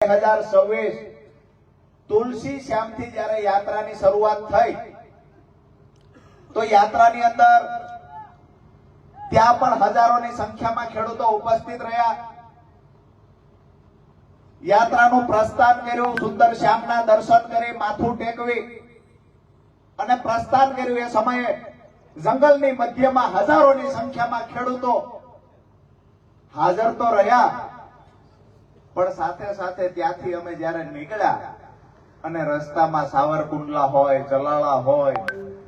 2026 તુલસી શ્યામથી જ્યારે યાત્રાની શરૂઆત થઈ તો યાત્રાની અંદર ત્યાં પણ હજારોની સંખ્યામાં ખેડૂતો ઉપસ્થિત રહ્યા. યાત્રાનું પ્રસ્થાન કર્યું, સુંદર શ્યામના દર્શન કરી, માથું ટેકવી અને પ્રસ્થાન કર્યું. એ સમયે જંગલની મધ્યમાં હજારોની સંખ્યામાં ખેડૂતો હાજર તો રહ્યા, પણ સાથે સાથે ત્યાંથી અમે જ્યારે નીકળ્યા અને રસ્તામાં સાવરકુંડલા હોય, ચલાળા હોય,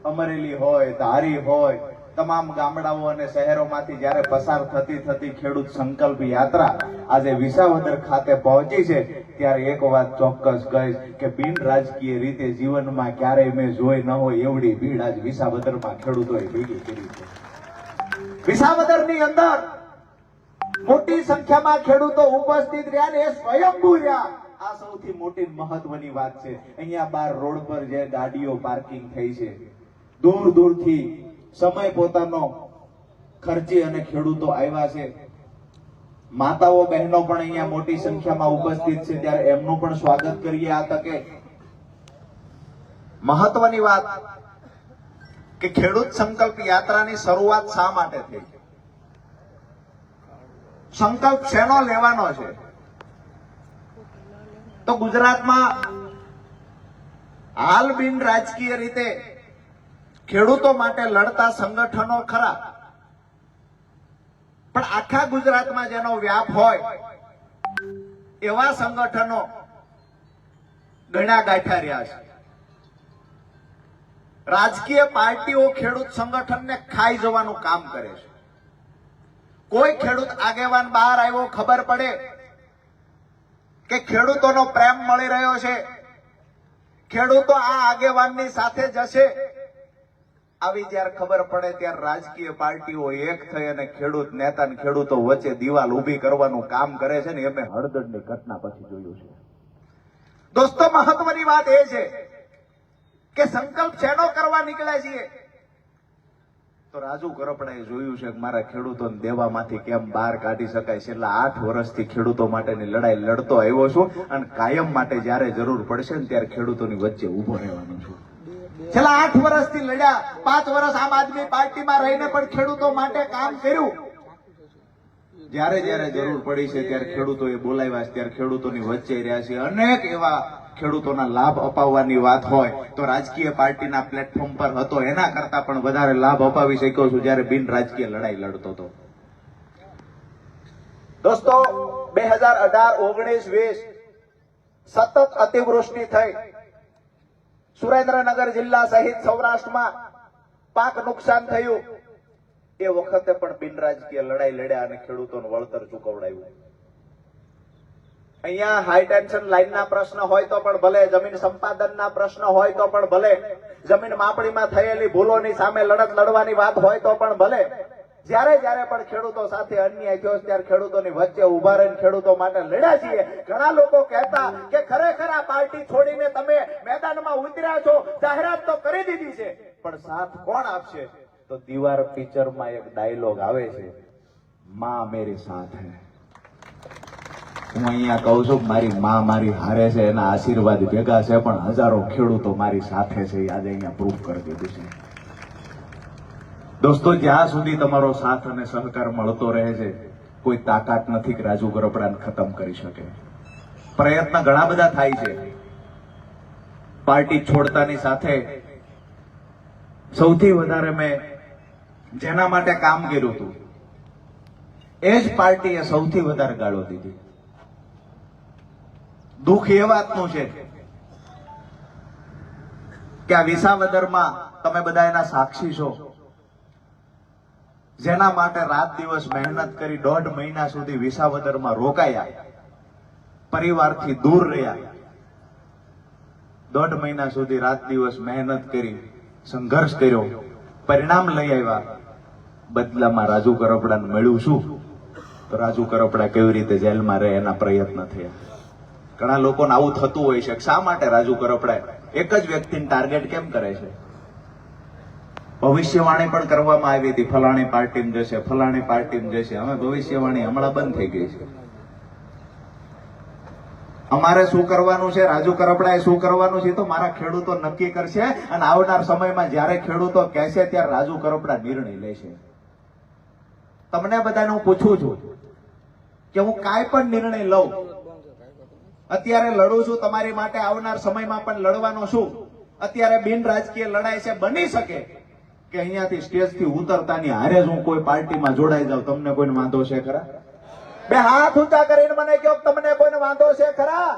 અમરેલી હોય, ધારી હોય, તમામ ગામડાઓ અને શહેરોમાંથી જ્યારે પસાર થતી થતી ખેડૂત સંકલ્પ યાત્રા આજે વિસાવદર ખાતે પહોંચી છે, ત્યારે એક વાત ચોક્કસ કહીશ કે બિન રાજકીય રીતે જીવનમાં ક્યારેય મેં જોઈ ન હોય એવડી ભીડ આજ વિસાવદરમાં ખેડૂતોએ ભેગી કરી છે. વિસાવદરની અંદર મોટી સંખ્યામાં ખેડૂતો ઉપસ્થિત રહ્યા ને એ સ્વયંભૂ રહ્યા. આ સૌથી મોટી મહત્વની વાત છે. અહીંયા બાર રોડ પર જે ગાડીઓ પાર્કિંગ થઈ છે, દૂર દૂરથી સમય પોતાનો ખર્ચી અને ખેડૂતો આવ્યા છે. માતાઓ બહેનો પણ અહીંયા મોટી સંખ્યામાં ઉપસ્થિત છે, ત્યારે એમનું પણ સ્વાગત કરીએ. આ તકે મહત્વની વાત કે ખેડૂત સંકલ્પ યાત્રાની શરૂઆત શા માટે થઈ? સંકલ્પ શેનો લેવાનો છે? તો ગુજરાતમાં હાલ બિન રાજકીય રીતે ખેડૂતો માટે લડતા સંગઠનો ખરા, પણ આખા ગુજરાતમાં જેનો વ્યાપ હોય એવા સંગઠનો ગણ્યા ગાંઠ્યા રહ્યા છે. રાજકીય પાર્ટીઓ ખેડૂત સંગઠનને ખાઈ જવાનું કામ કરે છે. કોઈ ખેડૂત આગેવાન બહાર આવ્યો, ખબર પડે કે ખેડૂતોનો પ્રેમ મળી રહ્યો છે, ખેડૂતો આ આગેવાનની સાથે જશે, આવી જ્યારે ખબર પડે ત્યારે રાજકીય પાર્ટીઓ એક થઈ અને ખેડૂત નેતા અને ખેડૂતો વચ્ચે દિવાલ ઊભી કરવાનું કામ કરે છે ને એ મેં હળદરની ઘટના પછી જોયું છે. દોસ્તો, મહત્વની વાત એ છે કે સંકલ્પ શેનો કરવા નીકળ્યા છીએ? તો રાજુ કરપડાએ જોયું છે કે મારા ખેડૂતોને દેવામાંથી કેમ બહાર કાઢી શકાય. છેલ્લા 8 વર્ષથી ખેડૂતો માટેની લડાઈ લડતો આવ્યો છું અને કાયમ માટે જ્યારે જરૂર પડશે ને ત્યારે ખેડૂતોની વચ્ચે ઉભો રહેવાનો છું. છેલ્લા 8 વર્ષથી લડ્યા, 5 વર્ષ આમ આદમી પાર્ટીમાં રહીને પણ ખેડૂતો માટે કામ કર્યું. જ્યારે જ્યારે જરૂર પડી છે ત્યારે ખેડૂતોએ બોલાવ્યા છે, ત્યારે ખેડૂતોની વચ્ચે રહ્યા છે. અનેક એવા ખેડૂતોના લાભ અપાવવાની વાત હોય તો રાજકીય પાર્ટીના પ્લેટફોર્મ પર હતો એના કરતા પણ વધારે લાભ અપાવી શક્યો છું જ્યારે બિન રાજકીય લડાઈ લડતો હતો. દોસ્તો, 2018, 19, 20 સતત અતિવૃષ્ટિ થઈ. સુરેન્દ્રનગર જિલ્લા સહિત સૌરાષ્ટ્રમાં પાક નુકસાન થયું. એ વખતે પણ બિન રાજકીય લડાઈ લડ્યા અને ખેડૂતોનું વળતર ચૂકવડાવ્યું. અહીંયા હાઈ ટેન્શન લાઈનના પ્રશ્ન હોય તો પણ ભલે, જમીન સંપાદનના પ્રશ્ન હોય તો પણ ભલે, જમીન માપણીમાં થયેલી ભૂલોની સામે લડત લડવાની વાત હોય તો પણ ભલે, જ્યારે જ્યારે પણ ખેડૂતો સાથે અન્યાય થયો ત્યારે ખેડૂતોની વચ્ચે ઉભા રહીને ખેડૂતો માટે લડ્યા છીએ. ઘણા લોકો કહેતા કે ખરેખર આ પાર્ટી છોડીને તમે મેદાનમાં ઉતર્યા છો, જાહેરાત તો કરી દીધી છે, પણ સાથ કોણ આપશે? તો દીવાર પિક્ચરમાં એક ડાયલોગ આવે છે, માં મેરી સાથ હૈ. હું અહીંયા કહું છું મારી માં મારી હારે છે, એના આશીર્વાદ ભેગા છે, પણ હજારો ખેડૂતો મારી સાથે છે. આજે અહીંયા પ્રૂફ કરી દીધું છે. દોસ્તો, જ્યાં સુધી તમારો સાથ અને સહકાર મળતો રહે છે, કોઈ તાકાત નથી કે રાજુ કરપડાને ખતમ કરી શકે. પ્રયત્ન ઘણા બધા થાય છે. પાર્ટી છોડતાની સાથે સૌથી વધારે મેં જેના માટે કામ કર્યું હતું એ જ પાર્ટીએ સૌથી વધારે ગાળો દીધી. દુઃખ એ વાતનું છે કે આ વિસાવદરમાં તમે બધા એના સાક્ષી છો, જેના માટે રાત દિવસ મહેનત કરી 1.5 મહિના સુધી વિસાવદરમાં રોકાયા, પરિવારથી દૂર રહ્યા, 1.5 મહિના સુધી રાત દિવસ મહેનત કરી, સંઘર્ષ કર્યો, પરિણામ લઈ આવ્યા. બદલામાં રાજુ કરપડાને મળ્યું શું? તો રાજુ કરપડા કેવી રીતે જેલમાં રહે એના પ્રયત્ન થયા. ઘણા લોકોને આવું થતું હોય છે, શા માટે રાજુ કરપડા એક જ વ્યક્તિને ટાર્ગેટ કેમ કરે છે? ભવિષ્યવાણી પણ કરવામાં આવી હતી, ફલાણી પાર્ટીમાં જશે, ફલાણી પાર્ટીમાં જશે. હવે ભવિષ્યવાણી હમણાં બંધ થઈ ગઈ છે. અમારે શું કરવાનું છે, રાજુ કરપડાએ શું કરવાનું છે, તો મારા ખેડૂતો નક્કી કરશે. અને આવનાર સમયમાં જ્યારે ખેડૂતો કહેશે ત્યારે રાજુ કરપડા નિર્ણય લેશે. તમને બધાને હું પૂછું છું કે હું કાંઈ પણ નિર્ણય લઉં, અત્યારે લડું છું તમારી માટે, આવનાર સમયમાં પણ લડવાનો છું. અત્યારે બિન રાજકીય લડાઈ છે. બની શકે કે અહીંયાથી સ્ટેજથી ઉતરતાની હારે જ હું કોઈ પાર્ટીમાં જોડાઈ જાઉં. તમને કોઈને વાંધો છે ખરા? બે હાથ ઊંચા કરીને મને કહો, તમને કોઈને વાંધો છે ખરા?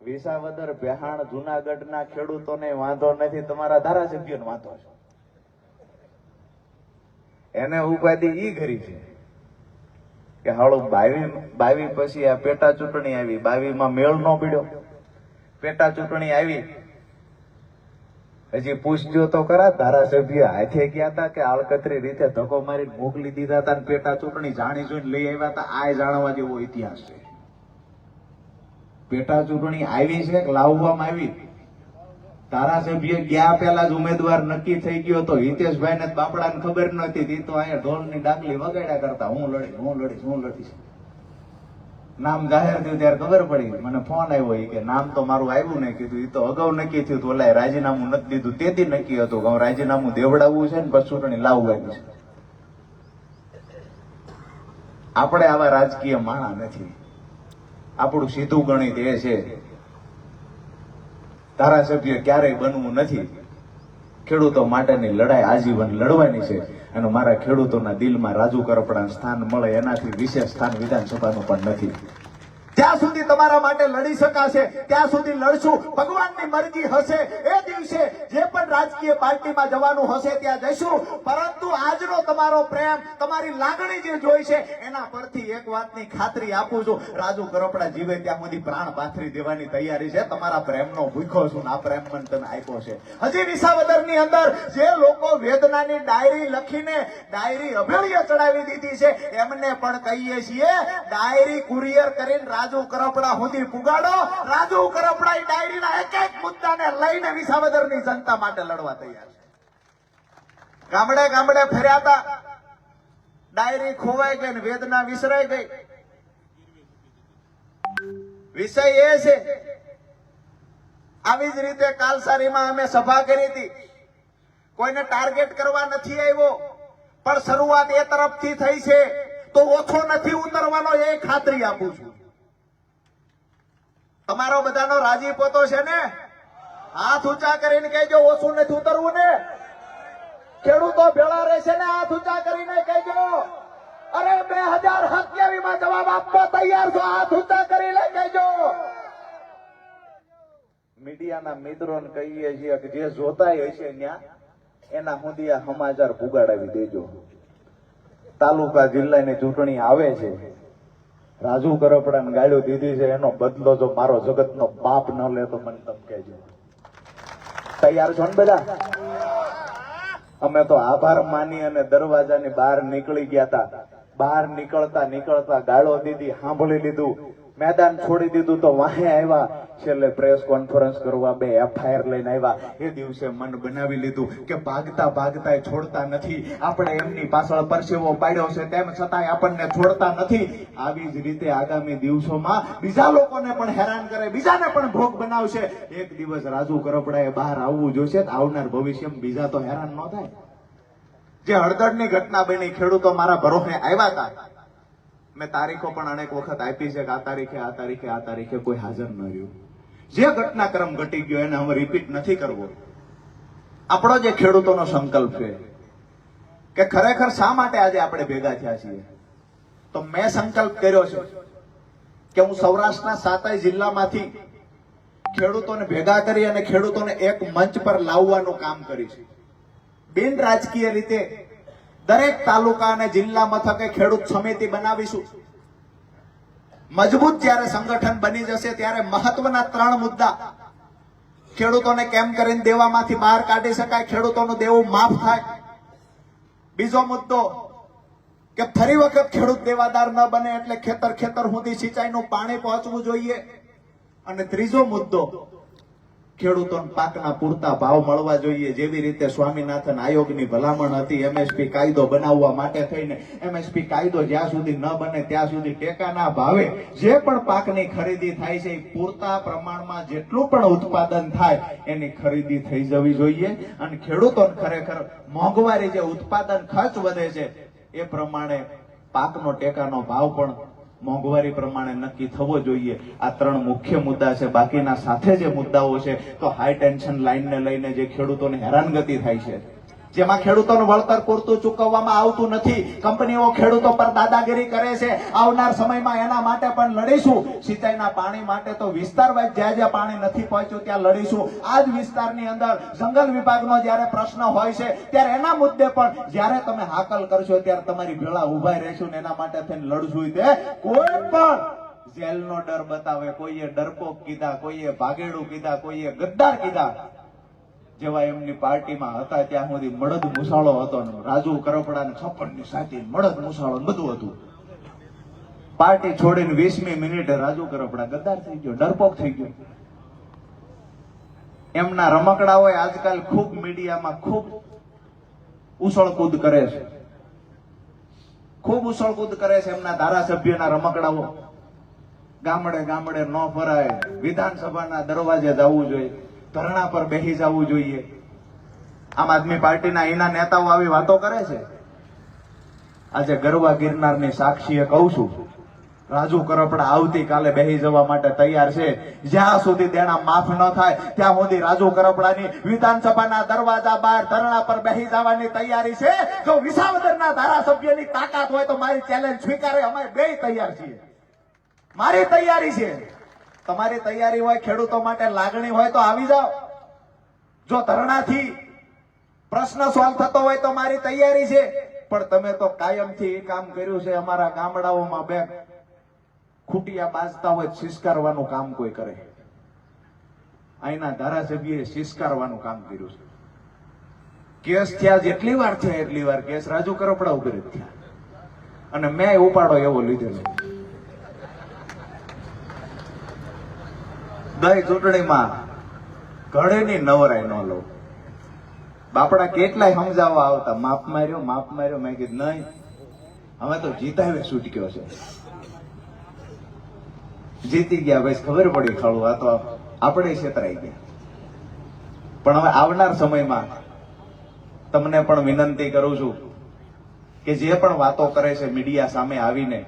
વિસાવદર, બેહાણ, જુનાગઢના ખેડૂતોને વાંધો નથી, તમારા ધારાસભ્યોને વાંધો છે. એને ઉપાધિ ઈ કરી છે કે હાળો 22 પછી આ પેટા ચૂંટણી આવી, 22 માં મેળ નો પડ્યો, પેટા ચૂંટણી આવી. હજી પૂછજો તો ખરા, ધારાસભ્ય હાથે ગયા હતા કે આળકતરી રીતે ધક્કો મારી મોકલી દીધા હતા, પેટા ચૂંટણી જાણી જોઈને લઈ આવ્યા હતા? આ જાણવા જેવો ઇતિહાસ છે. પેટા ચૂંટણી આવી છે કે લાવવામાં આવી? ધારાસભ્ય ગયા પહેલા જ ઉમેદવાર નક્કી થઈ ગયો હતો. હિતેશભાઈ ને બાપડાને ખબર નહોતી, તો અહીંયા ઢોલની ડાકલી વગાડ્યા કરતા, હું લડીશ. નામ જાહેર થયું ત્યારે ખબર પડી. મને ફોન આવ્યો કે નામ તો મારું આવ્યું નહીં. કીધું એ તો અગાઉ નક્કી થયું હતું, ઓલા રાજીનામું નથી દીધું, તેથી નક્કી હતું કે રાજીનામું દેવડાવવું છે ને પછી ચૂંટણી લાવવાની છે. આપણે આવા રાજકીય માણા નથી. આપણું સીધું ગણિત એ છે, ધારાસભ્ય ક્યારેય બનવું નથી. ખેડૂતો માટેની લડાઈ આજીવન લડવાની છે. અને મારા ખેડૂતોના દિલમાં રાજુ કરપડા સ્થાન મળે એનાથી વિશેષ સ્થાન વિધાનસભાનું પણ નથી. જ્યાં સુધી તમારા માટે લડી શકાશે ત્યાં સુધી લડશું. ભગવાનની મરજી હશે એ દિવસે જે પણ રાજકીય પાર્ટીમાં જવાનું હશે ત્યાં જઈશું. પરંતુ આજનો તમારો પ્રેમ, તમારી લાગણી જે જોઈ છે એના પરથી એક વાતની ખાતરી આપું છું, રાજુ કરપડા જીવે ત્યાં સુધી પ્રાણ પાથરી દેવાની તૈયારી છે. તમારા પ્રેમનો ભૂખ્યો છું, આ પ્રેમ મને તમે આપ્યો છે. હજી વિસાવદરની અંદર જે લોકો વેદનાની ડાયરી લખીને ડાયરી અભેળીએ ચડાવી દીધી છે એમને પણ કહીએ છીએ, ડાયરી કુરિયર કરીને રાજુ કરપડા સુધી પુગાડો. રાજુ કરપડા ડાયરીના એક એક મુદ્દાને લઈને વિસાવદરની જનતા માટે લડવા તૈયાર છે. ગામડે ગામડે ફર્યા હતા, ડાયરી ખોવાઈ ગઈ ને વેદના વિસરાઈ ગઈ. વિષય એ છે, આવી જ રીતે કાલસારીમાં અમે સભા કરી હતી. કોઈને ટાર્ગેટ કરવા નથી આવ્યો, પણ શરૂઆત એ તરફથી થઈ છે તો ઓછો નથી ઉતરવાનો એ ખાતરી આપું છું. તમારો બધાનો રાજીપો છે ને? હાથ ઊંચા કરીને કહેજો ઓછું નથી ઉતરવું ને. ખેડૂતો ભેળા રહેશે ને? હાથ ઊંચા કરીને કહેજો. અરે 2027 માં જવાબ આપવા તૈયાર છો? હાથ ઊંચા કરીને કહેજો. મીડિયાના મિત્રોને કહીએ છીએ કે જે જોતાય હશે ત્યાં એના સુધી આ સમાચાર પુગાડાવી દેજો. તાલુકા જિલ્લાની ચૂંટણી આવે છે, રાજુ કરપડાને ગાળ્યો દીધી છે, એનો બદલો જો મારો જગતનો બાપ ન લે તો મને તમે કહેજો. તૈયાર છો ને બધા? અમે તો આભાર માની અને દરવાજાની બહાર નીકળી ગયા હતા. બહાર નીકળતા ગાળો દીધી, સાંભળી લીધું, મેદાન છોડી દીધું તો વાહે આવ્યા. છેલ્લે પ્રેસ કોન્ફરન્સ કરવા 2 FIR લઈને આવ્યા. એ દિવસે મન બનાવી લીધું કે ભાગતા છોડતા નથી. આપણે એમની પાછળ પરસેવો પાડ્યો છે, તેમ છતાંય આપણને છોડતા નથી. આવી જ રીતે આગામી દિવસોમાં બીજા લોકોને પણ હેરાન કરે, બીજાને પણ ભોગ બનાવશે. એક દિવસ રાજુ કરપડાએ બહાર આવવું જોઈશે. આવનાર ભવિષ્યમાં બીજા તો હેરાન ન થાય. જે હળદરની ઘટના બની, ખેડૂતો મારા ભરોસે આવ્યા હતા. મેં તારીખો પણ અનેક વખત આપી છે કે આ તારીખે કોઈ હાજર ન રહ્યું. જે ઘટનાક્રમ ઘટી ગયો એને હવે રિપીટ નથી કરવો. આપણો જે ખેડૂતોનો સંકલ્પ છે કે ખરેખર શા માટે આજે આપણે ભેગા થયા છીએ, તો મેં સંકલ્પ કર્યો છે કે હું સૌરાષ્ટ્રના 7 જિલ્લામાંથી ખેડૂતોને ભેગા કરી અને ખેડૂતોને એક મંચ પર લાવવાનું કામ કરીશ. બિન રાજકીય રીતે દરેક તાલુકા અને જિલ્લા મથકે ખેડૂત સમિતિ બનાવીશું. મજબૂત જ્યારે સંગઠન બની જશે ત્યારે મહત્વના 3 મુદ્દા ખેડૂતોને કેમ કરીને દેવામાંથી બહાર કાઢી શકાય, ખેડૂતોનું દેવું માફ થાય. બીજો મુદ્દો કે ફરી વખત ખેડૂત દેવાદાર ન બને એટલે ખેતર સુધી સિંચાઈનું પાણી પહોંચવું જોઈએ. અને ત્રીજો મુદ્દો ખેડૂતોને પાકના પૂરતા ભાવ મળવા જોઈએ, જેવી રીતે સ્વામિનાથન આયોગની ભલામણ હતી એમએસપી કાયદો બનાવવા માટે થઈને. એમએસપી કાયદો જ્યાં સુધી ન બને ત્યાં સુધી ટેકાના ભાવે જે પણ પાકની ખરીદી થાય છે એ પૂરતા પ્રમાણમાં જેટલું પણ ઉત્પાદન થાય એની ખરીદી થઈ જવી જોઈએ. અને ખેડૂતોને ખરેખર મોંઘવારી જે ઉત્પાદન ખર્ચ વધે છે એ પ્રમાણે પાકનો ટેકાનો ભાવ પણ મોંઘવારી પ્રમાણે નક્કી થવો જોઈએ. આ ત્રણ મુખ્ય મુદ્દા છે. બાકીના સાથે જે મુદ્દાઓ છે તો હાઈ ટેન્શન લાઈનને લઈને જે ખેડૂતોને હેરાનગતિ થાય છે, જેમાં ખેડૂતોનું વળતર પૂરતું ચૂકવવામાં આવતું નથી, કંપનીઓ ખેડૂતો પર દાદાગીરી કરે છે. આવનાર સમયમાં એના માટે પણ લડીશું. સિંચાઈના પાણી માટે તો વિસ્તારવાઇઝ જ્યાં જ્યાં પાણી નથી પહોંચ્યું ત્યાં લડીશું. આ જ વિસ્તારની અંદર જંગલ વિભાગનો જ્યારે પ્રશ્ન હોય છે ત્યારે એના મુદ્દે પણ જ્યારે તમે હાકલ કરશો ત્યારે તમારી ભેળા ઉભા રહેશું ને એના માટે થઈને લડશું. તે કોઈ પણ જેલનો ડર બતાવે, કોઈએ ડરપોક કીધા, કોઈએ ભાગેડું કીધા, કોઈએ ગદ્દાર કીધા, જેવા એમની પાર્ટીમાં હતા ત્યાં સુધી મળદ મુસાળો હતો ને રાજુ કરપડા ને 56 ની સાથી મળદ મુસાળો બધું હતું. પાર્ટી છોડીને 20મી મિનિટે રાજુ કરપડા ગદ્દાર થઈ ગયો, ડરપોક થઈ ગયો. એમના રમકડાઓ આજકાલ ખૂબ મીડિયામાં ખૂબ ઉછળકૂદ કરે છે, ખૂબ ઉછળકૂદ કરે છે. એમના ધારાસભ્યના રમકડાઓ ગામડે ગામડે ન ફરાય, વિધાનસભાના દરવાજે જવું જોઈએ, ધરણા પર બેસી જવું જોઈએ. આમ આદમી પાર્ટીના એના નેતાઓ આવી વાતો કરે છે. આજે ગરવા ગિરનારની સાક્ષીએ કહું છું, રાજુ કરપડા આવતીકાલે બેસી જવા માટે તૈયાર છે. જ્યાં સુધી દેણા માફ ન થાય ત્યાં સુધી રાજુ કરપડાની વિધાનસભાના દરવાજા બહાર ધરણા પર બેસી જવાની તૈયારી છે. જો વિસાવદરના ધારાસભ્યની તાકાત હોય તો મારી ચેલેન્જ સ્વીકારે. અમે બે તૈયાર છીએ, મારી તૈયારી છે. તમારી તૈયારી હોય, ખેડૂતો માટે લાગણી હોય તો આવી જાઓ. જો ધરણાથી પ્રશ્ન સોલ્વ થતો હોય તો મારી તૈયારી છે. પણ તમે તો કાયમથી એ કામ કર્યું છે. અમારા ગામડાઓમાં બે ખૂટિયા બાજતા હોય શિષ્કારવાનું કામ કોઈ કરે. અહીંના ધારાસભ્યએ શિષ્કારવાનું કામ કર્યું છે. કેસ થયા જેટલી વાર થયા એટલી વાર કેસ રાજુ કરપડા ઉપર જ થયા અને મેં ઉપાડો એવો લીધેલો. ગઈ ચૂંટણીમાં ઘડેની નવરાય ન લો. બાપડા કેટલાય સમજાવવા આવતા, માપ માર્યો માપ માર્યો. મેં કીધું નહીં, હવે તો જીતાવે છૂટક્યો છે. જીતી ગયા ભાઈ, ખબર પડી ખાડું આ તો આપણે છેતરાઈ ગયા. પણ હવે આવનાર સમયમાં તમને પણ વિનંતી કરું છું કે જે પણ વાતો કરે છે મીડિયા સામે આવીને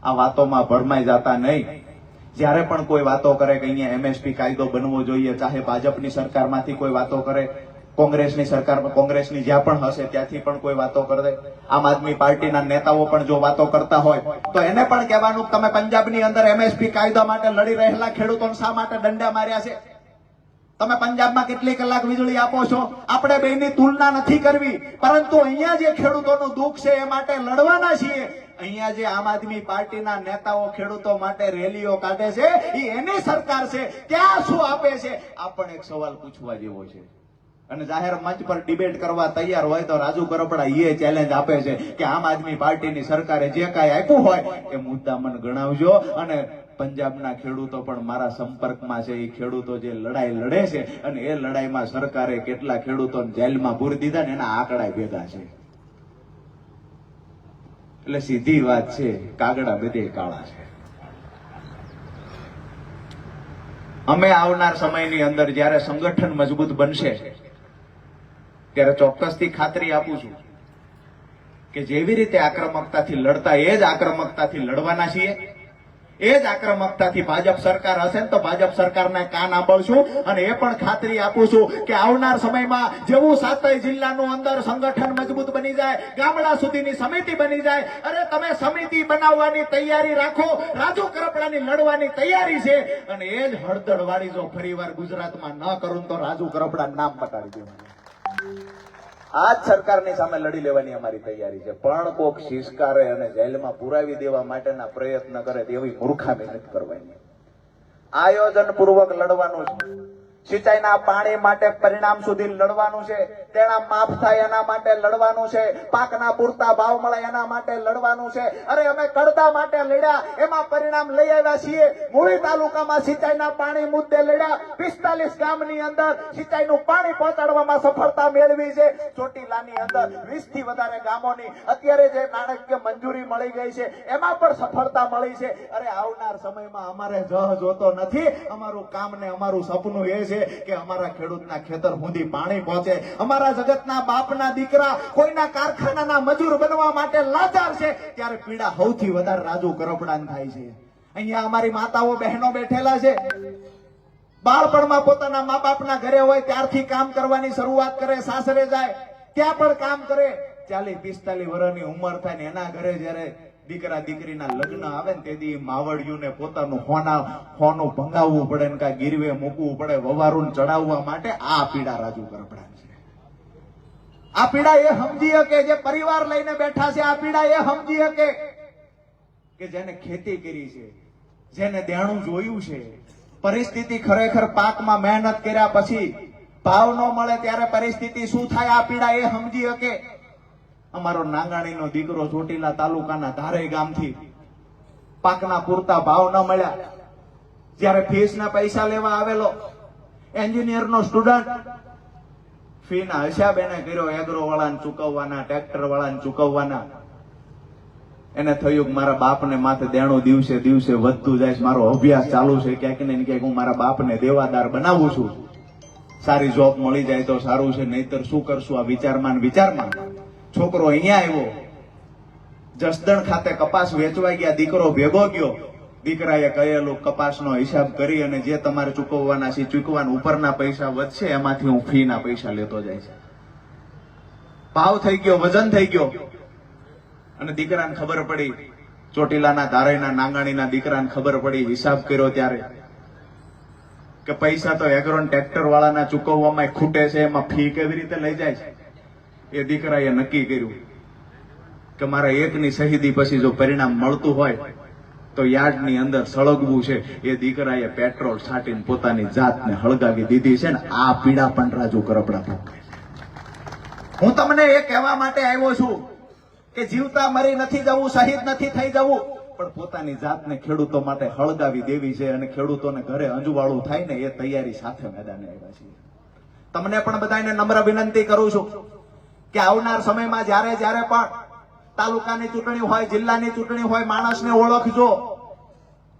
આ વાતોમાં ભરમાઈ જતા નહીં. જ્યારે પણ કોઈ વાતો કરે કે અહીંયા એમએસપી કાયદો બનવો જોઈએ, ચાહે ભાજપની સરકારમાંથી કોઈ વાતો કરે, કોંગ્રેસની સરકારમાં, કોંગ્રેસની જ્યાં પણ હશે ત્યાંથી પણ કોઈ વાતો કરે, આમ આદમી પાર્ટીના નેતાઓ પણ જો વાતો કરતા હોય તો એને પણ કહેવાનું તમે પંજાબની અંદર એમએસપી કાયદા માટે લડી રહેલા ખેડૂતોને શા માટે દંડા માર્યા છે? તમે પંજાબમાં કેટલી કલાક વીજળી આપો છો? આપણે બેની તુલના નથી કરવી, પરંતુ અહીંયા જે ખેડૂતોનું દુઃખ છે એ માટે લડવાના છીએ. અહીંયા જે આમ આદમી પાર્ટીના નેતાઓ ખેડૂતો માટે રેલીઓ કાઢે છે એ એની સરકાર છે, ત્યાં શું આપે છે? આ પણ એક સવાલ પૂછવા જેવો છે. અને જાહેર મંચ પર ડિબેટ કરવા તૈયાર હોય તો રાજુ કરપડા એ ચેલેન્જ આપે છે કે આમ આદમી પાર્ટીની સરકારે જે કાંઈ આપ્યું હોય એ મુદ્દા મને ગણાવજો. અને પંજાબના ખેડૂતો પણ મારા સંપર્કમાં છે. એ ખેડૂતો જે લડાઈ લડે છે અને એ લડાઈમાં સરકારે કેટલા ખેડૂતોને જેલમાં પૂરી દીધા ને એના આંકડા ભેગા છે. એટલે સીધી વાત છે, કાગડા બધે કાળા છે. અમે આવનાર સમયની અંદર જ્યારે સંગઠન મજબૂત બનશે ત્યારે ચોક્કસથી ખાતરી આપું છું કે જેવી રીતે આક્રમકતાથી લડતા એ જ આક્રમકતાથી લડવાના છીએ. એ જ આક્રમકતાથી ભાજપ સરકાર હશે ને તો ભાજપ સરકારને કાન આંબળશું. અને એ પણ ખાતરી આપું છું કે આવનાર સમયમાં જેવું 7 જિલ્લાનું અંદર સંગઠન મજબૂત બની જાય, ગામડા સુધીની સમિતિ બની જાય, અરે તમે સમિતિ બનાવવાની તૈયારી રાખો. રાજુ કરપડાની લડવાની તૈયારી છે. અને એ જ હળદળ વાળી જો ફરીવાર ગુજરાતમાં ન કરું તો રાજુ કરપડા નામ બતાડી દેવાનું. આ જ સરકારની સામે લડી લેવાની અમારી તૈયારી છે. પણ કોક શિષ્કારે અને જેલમાં પુરાવી દેવા માટેના પ્રયત્ન કરે તેવી મૂર્ખામી નથી કરવાની. આયોજન પૂર્વક લડવાનું છે. સિંચાઈના પાણી માટે પરિણામ સુધી લડવાનું છે, તેના માફ થાય એના માટે લડવાનું છે, પાકના પૂરતા ભાવ મળે એના માટે લડવાનું છે. અરે અમે કડતા માટે લડ્યા, એમાં પરિણામ લઈ આવ્યા છીએ. મૂળી તાલુકામાં સિંચાઈના પાણી મુદ્દે લડ્યા, 45 ગામની અંદર સિંચાઈનું પાણી પહોંચાડવામાં સફળતા મેળવી છે. ચોટીલાની અંદર 20 થી વધારે ગામોની અત્યારે જે નાણાકીય મંજૂરી મળી ગઈ છે એમાં પણ સફળતા મળી છે. અરે આવનાર સમયમાં અમારે જહ જોતો નથી, અમારું કામ ને અમારું સપનું એ છે કે અમારા ખેડૂતના ખેતર સુધી પાણી પહોંચે. અમારા જગતના બાપના દીકરા કોઈના કારખાનાના મજૂર બનવા માટે લાચાર છે, ત્યારે પીડા સૌથી વધારે રાજુ કરપડાન થાય છે. અહીંયા અમારી માતાઓ બહેનો બેઠેલા છે, બાળપણમાં પોતાના મા બાપના ઘરે હોય ત્યારથી કામ કરવાની શરૂઆત કરે, સાસરે જાય ત્યાં પણ કામ કરે. 40-45 વર્ષની ઉંમર થાય ને એના ઘરે જયારે દીકરા દીકરીના લગ્ન આવે ને તેથી માવડિયુંને પોતાનું હોનું ભંગાવવું પડે ને કાંઈ ગીરવે મૂકવું પડે વવારું ચડાવવા માટે. આ પીડા રાજુ કરપડા છે. આ પીડા એ સમજી શકે જે પરિવાર લઈને બેઠા છે. આ પીડા એ સમજી શકે કે જેને ખેતી કરી છે, જેને દેણું જોયું છે. પરિસ્થિતિ ખરેખર પાકમાં મહેનત કર્યા પછી ભાવ ન મળે ત્યારે પરિસ્થિતિ શું થાય, આ પીડા એ સમજી શકે. અમારો નાંગાણીનો દીકરો ચોટીલા તાલુકાના ધારે ગામથી પાકના પૂરતા ભાવ ન મળ્યા, જ્યારે ફીસના પૈસા લેવા આવેલો એન્જિનિયરનો સ્ટુડન્ટ ફીના હિસાબ એને કર્યો, એગ્રો વાળાને ચૂકવવાના, ટ્રેક્ટર વાળાને ચૂકવવાના. એને થયું કે મારા બાપને માથે દેણું દિવસે દિવસે વધતું જાય છે, મારો અભ્યાસ ચાલુ છે, ક્યાંક ને ક્યાંક હું મારા બાપને દેવાદાર બનાવું છું. સારી જોબ મળી જાય તો સારું છે, નહીતર શું કરશું. આ વિચારમાં છોકરો અહીંયા આવ્યો, જસદણ ખાતે કપાસ વેચવા ગયા, દીકરો ભેગો ગયો. દીકરાએ કહેલું કપાસનો હિસાબ કરી અને જે તમારે ચૂકવવાના છે ચૂકવાના, ઉપરના પૈસા વધશે એમાંથી હું ફીના પૈસા લેતો જાય છે. ભાવ થઈ ગયો, વજન થઈ ગયો અને દીકરાને ખબર પડી, ચોટીલાના ધારેના નાંગાણીના દીકરાને ખબર પડી, હિસાબ કર્યો ત્યારે કે પૈસા તો એગ્રોન ટ્રેક્ટર વાળાના ચૂકવવામાં ખૂટે છે, એમાં ફી કેવી રીતે લઈ જાય છે. એ દીકરાએ નક્કી કર્યું કે મારા એકની શહીદી પછી જો પરિણામ મળતું હોય તો યાર્ડની અંદર સળગવું છે. એ દીકરાએ પેટ્રોલ છાંટીને પોતાની જાતને હળગાવી દીધી છે ને. આ પીડા પણ રાજુ કરપડા ભોગવે છે. હું તમને એ કહેવા માટે આવ્યો છું કે જીવતા મરી નથી જવું, શહીદ નથી થઈ જવું, પણ પોતાની જાતને ખેડૂતો માટે હળગાવી દેવી છે. અને ખેડૂતોને ઘરે અંજવાળું થાય ને એ તૈયારી સાથે મેદાને આવ્યા છીએ. તમને પણ બધાને નમ્ર વિનંતી કરું છું કે આવનાર સમયમાં જ્યારે પણ તાલુકાની ચૂંટણી હોય, જિલ્લાની ચૂંટણી હોય, માણસને ઓળખજો.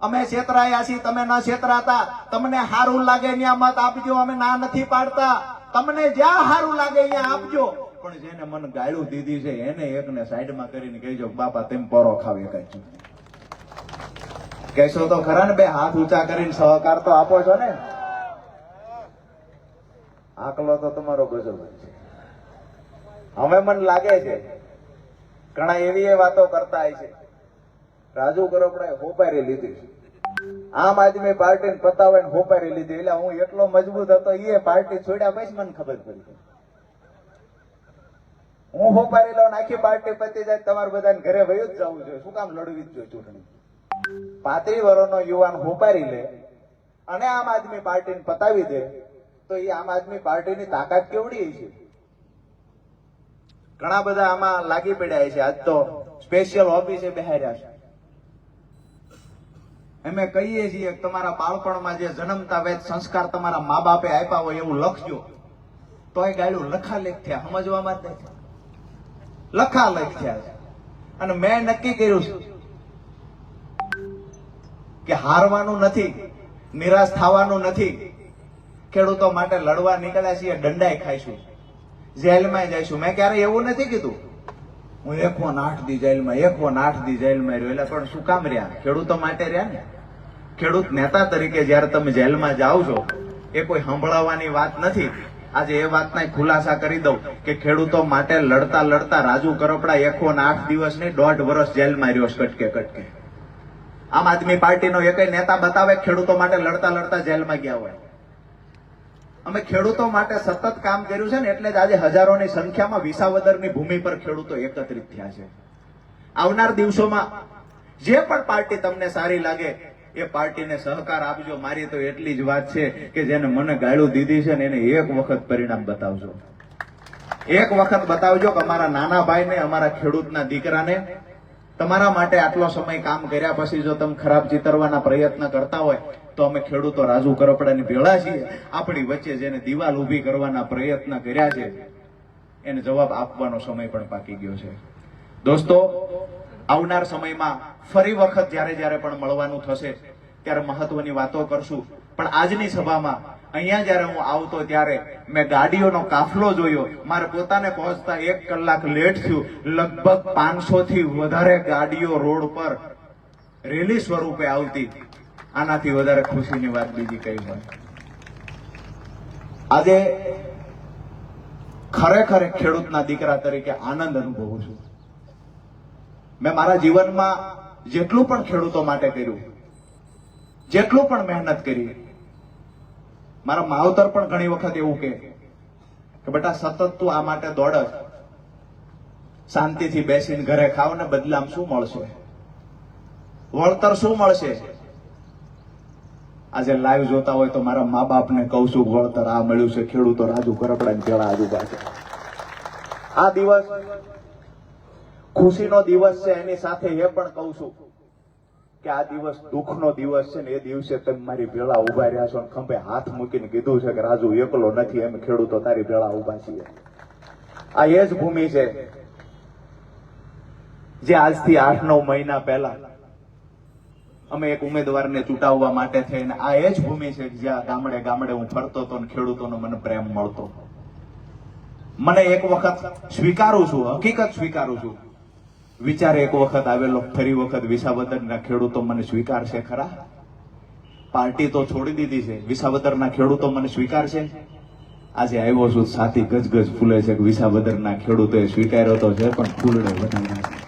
અમે છેતરાયા છીએ, તમે ન છેતરાતા. તમને સારું લાગે ત્યાં મત આપજો, અમે ના નથી પાડતા. તમને જ્યાં સારું લાગે ત્યાં આપજો, પણ જેને મને ગાળું દીધી છે એને એકને સાઈડમાં કરીને કહેજો બાપા તેમ પરો ખાવે કઈ કહેશો તો ખરા ને. બે હાથ ઊંચા કરીને સહકાર તો આપો છો ને. આકલો તો તમારો ગજબ છે. હવે મને લાગે છે ઘણા એવી વાતો કરતા હોય છે, રાજુ કરપડાએ હોપારી લીધી છે, આમ આદમી પાર્ટીને પતાવે હોપારી લીધી. એટલે હું એટલો મજબૂત હતો, એ પાર્ટી છોડ્યા પછી મને ખબર પડી. હું હોપારી લઉં, આખી પાર્ટી પતી જાય, તમારે બધાને ઘરે વયું જ જવું જોઈએ. શું કામ લડવી જ જોઈએ ચૂંટણી? 35 વર્ષનો યુવાન હોપારી લે અને આમ આદમી પાર્ટીને પતાવી દે તો એ આમ આદમી પાર્ટીની તાકાત કેવડી છે. ઘણા બધા આમાં લાગી પડ્યા છે. આજ તો સ્પેશિયલ ઓફિસે બેહાર્યા છે. અમે કહીએ છીએ કે તમારા બાળપણમાં જે જન્મતા વેદ સંસ્કાર તમારા મા બાપે આપ્યા હોય એવું લખજો, તોય ગાળું લખાલેખ થયા, સમજવામાં જ નથી. લખાલેખ થયા છે. અને મેં નક્કી કર્યું છે કે હારવાનું નથી, નિરાશ થવાનું નથી. ખેડૂતો માટે લડવા નીકળ્યા છીએ, દંડાઈ ખાઈશું, જેલમાં જઈશું. મેં ક્યારે એવું નથી કીધું હું 108 દી જેલમાં, 108 દી જેલમાં રહ્યો. એટલે પણ શું કામ રહ્યા? ખેડૂતો માટે રહ્યા ને. ખેડૂત નેતા તરીકે જયારે તમે જેલમાં જાઓ છો એ કોઈ સંભળાવવાની વાત નથી. આજે એ વાતના ખુલાસા કરી દઉં કે ખેડૂતો માટે લડતા લડતા રાજુ કરપડા 108 દિવસ નહીં 1.5 વર્ષ જેલમાં રહ્યો કટકે કટકે. આમ આદમી પાર્ટીનો એક નેતા બતાવે ખેડૂતો માટે લડતા લડતા જેલમાં ગયા હોય. અમે ખેડૂતો માટે સતત કામ કર્યું છે ને, એટલે જ આજે હજારોની સંખ્યામાં વિસાવદરની ભૂમિ પર ખેડૂતો એકત્રિત થયા છે. આવનાર દિવસોમાં જે પણ પાર્ટી તમને સારી લાગે એ પાર્ટીને સહકાર આપજો. મારી તો એટલી જ વાત છે કે જેને મને ગાળું દીધી છે ને એને એક વખત પરિણામ બતાવજો. એક વખત બતાવજો કે અમારા નાના ભાઈને, અમારા ખેડૂતના દીકરાને તમારા માટે આટલો સમય કામ કર્યા પછી જો તમે ખરાબ ચિતરવાના પ્રયત્ન કરતા હોય તો અમે ખેડૂતો રાજુ કરપડાની ભેળા છીએ. આપણી વચ્ચે જેને દિવાલ ઊભી કરવાના પ્રયત્ન કર્યા છે એને જવાબ આપવાનો સમય પણ પાકી ગયો છે. દોસ્તો, આવનાર સમયમાં ફરી વખત જ્યારે પણ મળવાનું થશે ત્યારે મહત્વની વાતો કરશું. પણ આજની સભામાં અહીંયા જ્યારે હું આવતો ત્યારે મેં ગાડીઓનો કાફલો જોયો. મારે પોતાને પહોંચતા 1 કલાક લેટ થયું. લગભગ 500 થી વધારે ગાડીઓ રોડ પર રેલી સ્વરૂપે આવતી. આનાથી વધારે ખુશીની વાત બીજી કઈ હોય? આજે ખરેખર ખેડૂતના દીકરા તરીકે આનંદ અનુભવું છું. મેં મારા જીવનમાં જેટલું પણ ખેડૂતો માટે કર્યું, જેટલું પણ મહેનત કરી, મારા માવતર પણ ઘણી વખત એવું કે બેટા સતત તું આ માટે દોડ જ, શાંતિથી બેસીને ઘરે ખાવ ને બદલામ શું મળશે, વળતર શું મળશે? આજે લાઈવ જોતા હોય તો મારા મા બાપને કહું છું, વળતર આ મળ્યું છે. ખેડૂતો રાજુ કરપડાની ભેળા આજુબાજુ. આ દિવસ ખુશીનો દિવસ છે, એની સાથે એ પણ કહું છું કે આ દિવસ દુઃખનો દિવસ છે ને. એ દિવસે તમે મારી ભેળા ઉભા રહ્યા છો, ખંભે હાથ મૂકીને કીધું છે કે રાજુ એકલો નથી, એમ ખેડૂતો તારી ભેળા ઉભા છીએ. આ એ જ ભૂમિ છે જે આજથી 8-9 મહિના પહેલા અમે એક ઉમેદવારને ચૂંટાવવા માટે થઈને, આ એ જ ભૂમિ છે જ્યાં ગામડે ગામડે હું ફરતો હતો અને ખેડૂતોનો મને પ્રેમ મળતો. મને એક વખત સ્વીકારું છું, હકીકત સ્વીકારું છું, વિચાર એક વખત આવેલો, ફરી વખત વિસાવદરના ખેડૂતો મને સ્વીકારશે ખરા? પાર્ટી તો છોડી દીધી છે, વિસાવદરના ખેડૂતો મને સ્વીકારશે? આજે આવ્યો છું, છાતી ગજગજ ફૂલે છે કે વિસાવદરના ખેડૂતોએ સ્વીકાર્યો તો છે પણ ફૂલડે વધાર્યા છે.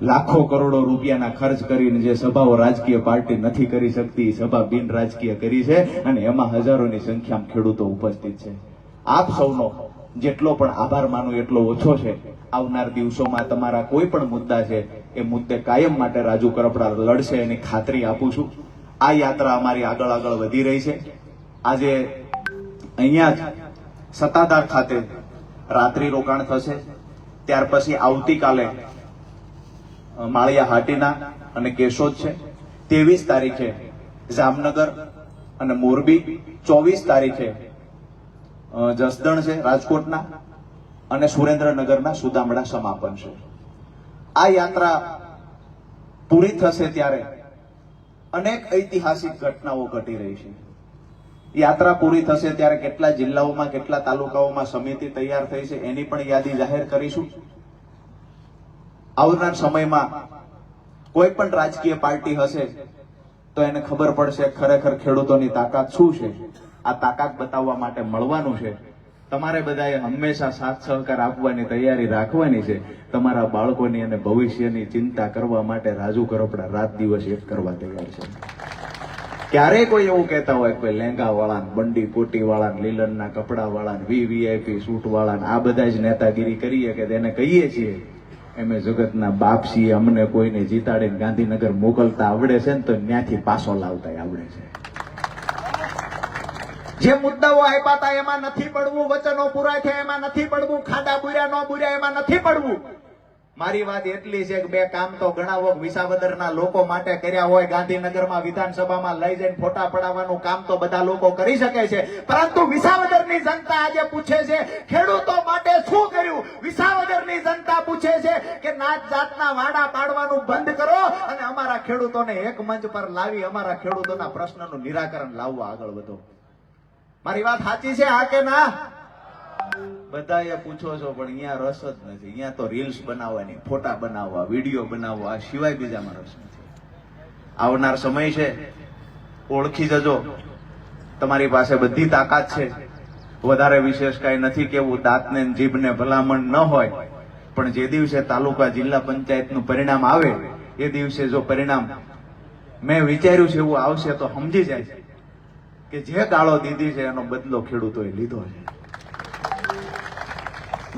લાખો કરોડો રૂપિયાના ખર્ચ કરીને જે સભાઓ રાજકીય પાર્ટી નથી કરી શકતી, સભા બિન રાજકીય કરી છે અને એમાં હજારોની સંખ્યામાં ખેડૂતો ઉપસ્થિત છે. આપ સૌનો જેટલો પણ આભાર માનું એટલો ઓછો છે. આવનાર દિવસોમાં તમારા કોઈ પણ મુદ્દા છે એ મુદ્દે કાયમ માટે રાજુ કરપડા લડશે એની ખાતરી આપું છું. આ યાત્રા અમારી આગળ વધી રહી છે. આજે અહીંયા જ સત્તાધાર ખાતે રાત્રિ રોકાણ થશે. ત્યાર પછી આવતીકાલે માળિયા હાટીના અને કેશોદ છે. 23 તારીખે જામનગર અને મોરબી, 24 તારીખે જસદણ છે રાજકોટના, અને સુરેન્દ્રનગરના સુદામડા સમાપન છે. આ યાત્રા પૂરી થશે ત્યારે અનેક ઐતિહાસિક ઘટનાઓ ઘટી રહી છે. યાત્રા પૂરી થશે ત્યારે કેટલા જિલ્લાઓમાં, કેટલા તાલુકાઓમાં સમિતિ તૈયાર થઈ છે એની પણ યાદી જાહેર કરીશું. આવનાર સમયમાં કોઈ પણ રાજકીય પાર્ટી હશે તો એને ખબર પડશે ખરેખર ખેડૂતોની તાકાત શું છે. આ તાકાત બતાવવા માટે મળવાનું છે. તમારે બધાએ હંમેશા સાથ સહકાર આપવાની તૈયારી રાખવાની છે. તમારા બાળકોની અને ભવિષ્યની ચિંતા કરવા માટે રાજુ કરપડા રાત દિવસ એક કરવા તૈયાર છે. ક્યારેય કોઈ એવું કહેતા હોય કોઈ લેંગા વાળા, બંડી કોટી વાળા, લીલનના કપડા વાળા, વીવીઆઈપી સૂટ વાળા, આ બધા જ નેતાગીરી કરીએ કે તેને કહીએ છીએ એમે જગતના બાપ છીએ, અમને કોઈને જીતાડીને ગાંધીનગર મોકલતા આવડે છે ને તો ત્યાંથી પાછો લાવતા આવડે છે. જે મુદ્દાઓ આપ્યા હતા એમાં નથી પડવું, વચનો પૂરા થયા એમાં નથી પડવું, ખાડા બુર્યા ન બુર્યા એમાં નથી પડવું. મારી વાત એટલી છે કે બે કામ તો ઘણા વખત વિસાવદરના લોકો માટે કર્યા હોય. ગાંધીનગરમાં વિધાનસભામાં લઈ જઈને ફોટા પડાવવાનું કામ તો બધા લોકો કરી શકે છે, પરંતુ વિસાવદરની જનતા આજે પૂછે છે ખેડૂતો માટે શું કર્યું? વિસાવદરની જનતા પૂછે છે કે નાત જાતના વાડા પાડવાનું બંધ કરો અને અમારા ખેડૂતોને એક મંચ પર લાવી અમારા ખેડૂતોના પ્રશ્નનું નિરાકરણ લાવવા આગળ વધો. મારી વાત સાચી છે હા કે ના? બધા એ પૂછો છો પણ અહીંયા રસ જ નથી. અહીંયા તો રીલ્સ બનાવવાની, ફોટા બનાવવા, વિડીયો બનાવવા, આ સિવાય બીજામાં રસ નથી. આવનાર સમય છે, ઓળખી જજો. તમારી પાસે બધી તાકાત છે. વધારે વિશેષ કઈ નથી કેવું. દાંતને જીભને ભલામણ ન હોય, પણ જે દિવસે તાલુકા જિલ્લા પંચાયતનું પરિણામ આવે એ દિવસે જો પરિણામ મેં વિચાર્યું છે એવું આવશે તો સમજી જાય કે જે ગાળો દીધી છે એનો બદલો ખેડૂતોએ લીધો છે.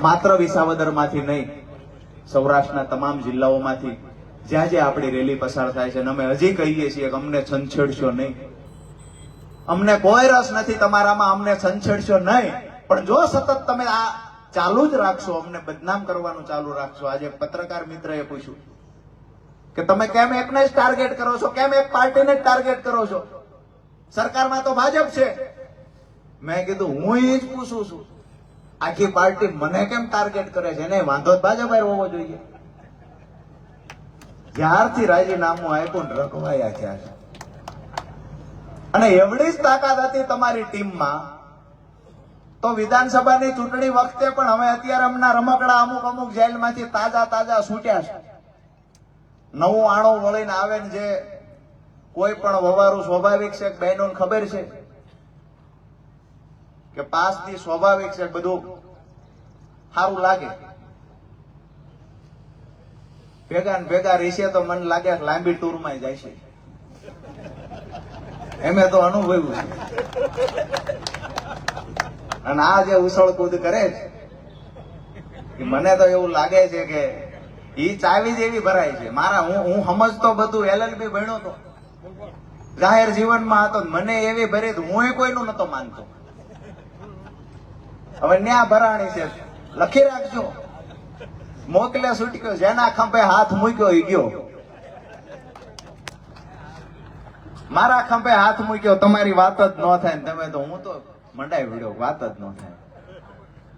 માત્ર વિસાવદરમાંથી નહીં, સૌરાષ્ટ્રના તમામ જિલ્લાઓમાંથી જ્યાં જ્યાં આપણી રેલી પસાર થાય છે અને અમે હજી કહીએ છીએ કે અમને છંછેડશો નહીં, અમને કોઈ રસ નથી તમારામાં, અમને છંછેડશો નહીં. પણ જો સતત તમે આ ચાલુ જ રાખશો, અમને બદનામ કરવાનું ચાલુ રાખશો. આજે પત્રકાર મિત્રએ પૂછ્યું કે તમે કેમ એકને જ ટાર્ગેટ કરો છો, કેમ એક પાર્ટીને જ ટાર્ગેટ કરો છો, સરકારમાં તો ભાજપ છે. મેં કીધું હું એ જ પૂછું છું, આખી પાર્ટી મને કેમ ટાર્ગેટ કરે છે, એને વાંધો જ ભાજપ હોવો જોઈએ. જ્યારથી રાજીનામું આપ્યું ને રખવાયા થયા છે. અને એવડી જ તાકાત હતી તમારી ટીમમાં તો વિધાનસભાની ચૂંટણી વખતે પણ હવે અત્યારે હમણાં રમકડા અમુક જેલમાંથી તાજા છૂટ્યા છે, નવું આણું વળીને આવે ને જે કોઈ પણ વવારું સ્વાભાવિક છે. બહેનોને ખબર છે કે પાસથી સ્વાભાવિક છે, બધું સારું લાગે. ભેગા ને ભેગા રહેશે તો મને લાગે લાંબી ટૂરમાં જાય છે, એમે તો અનુભવ્યું છે. અને આ જે ઉછળકૂદ કરે છે મને તો એવું લાગે છે કે ઈ ચાવી જેવી ભરાય છે. મારા હું સમજતો બધું LLB ભણ્યો તો, જાહેર જીવનમાં હતો, મને એવી ભરી હું કોઈનું નતો માનતો. હવે ન્યા ભરાણી છે, લખી રાખજો. મોકલે છૂટક્યો, જેના ખંભે હાથ મૂક્યો એ ગયો. મારા ખંભે હાથ મૂક્યો, તમારી વાત જ ન થાય ને તમે તો હું તો મંડાઈ વિડ્યો, વાત જ ન થાય.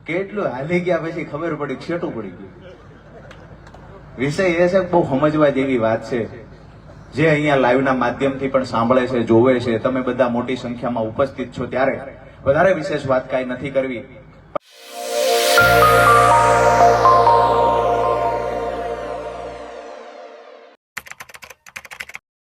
કેટલું હાલી ગયા પછી ખબર પડી, છેટું પડી ગયું. વિષય એ છે બહુ સમજવા જેવી વાત છે, જે અહીંયા લાઈવના માધ્યમથી પણ સાંભળે છે, જોવે છે. તમે બધા મોટી સંખ્યામાં ઉપસ્થિત છો ત્યારે વધારે વિશેષ વાત કાંઈ નથી કરવી.